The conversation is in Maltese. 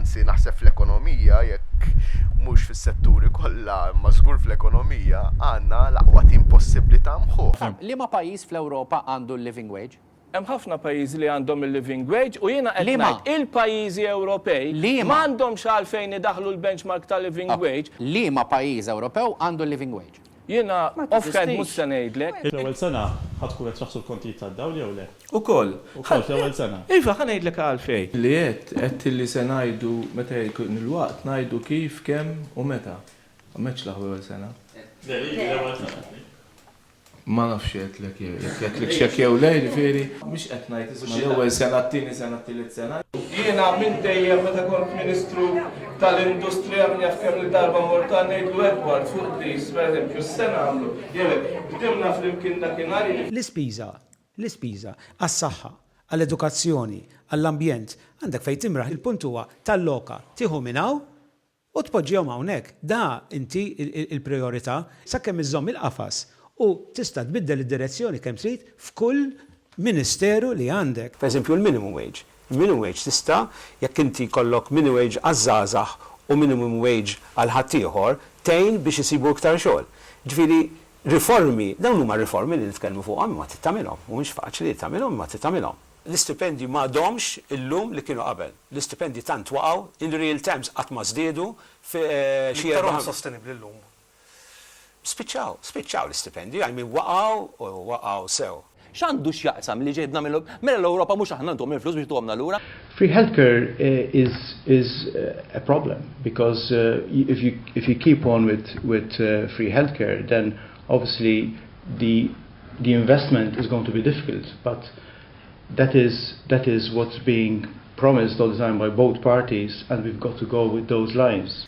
anzi naħseb fl-ekonomija jekk mhux fis-setturi kollha imma żgur fl-ekonomija għandna l-aqwa tim possibbli ta' mħuħ. Liema pajjiż fl-Ewropa għandu l-living wage? Hemm ħafna pajjiżi li għandhom il-living wage u jiena qed Liema? ngħid il-pajjiżi Ewropej Liema? m'għandhomx għalfejn idaħħlu l-benchmark tal-living wage. Liema pajjiż Ewropew għandu l-living wage? Jiena off-hand teżistix. mhux se ngħidlek. L-ewwel sena ħadkun qed traħsu l-kontijiet tad-dawl jew le? Ukoll. Ukoll fl-ewwel sena. Iva, ħa ngħidlek għalfejn. Li qed li se ngħidu meta jkun il-waqt ngħidu kif, kemm u meta. M'hemmx l-ewwel sena. L-ewwel sena. Ma nafx jgħidlek jgħidlek xek jew lej, ġifieri. Mhux qed ngħid isma' l-ewwel sena, t-tieni sena, t-tielet sena. Jiena minn dejjem meta kont Ministru tal-Industrija minn jaf kemm il-darba morta ngħidlu Edward fuq dis, pereżempju, s-sena għamlu. Jewek, bdimna flimkien dakinhar. L-ispiża għas-saħħa, għall-edukazzjoni, għall-ambjent, għandek fejn timraħ il-punt huwa tal-loka tieħu minn hawn u tpoġġihom hawnhekk. Da inti il-priorità sakemm iżomm il-qafas u tista' tbiddel id-direzzjoni kemm trid f'kull ministeru li għandek. Pereżempju l-minimum wage. Il-minimum wage tista' jekk inti jkollok minimum wage għaż-żgħażagħ u minimum wage għal ħaddieħor tgħin biex isibu iktar xogħol. Ġifieri riformi, dawn huma riformi li nitkellmu fuqhom ma tittamilhom, mhumiex faċli tagħmilhom ma tittamilhom. L-istipendji m'għadhomx illum li kienu qabel. L-istipendji tant waqgħu in real terms qatt ma żdiedu fi xi sostenibbli llum. Spiċċaw l-istipendji, waqgħu sew. X'għandu x'jaqsam li ġedna mela l-Ewropa mhux aħna ntuhom il-flus biex tuhomna lura? Free healthcare is a problem because if you keep on with free healthcare, then obviously the investment is going to be difficult. But that is what's being promised all the time by both parties, and we've got to go with those lines.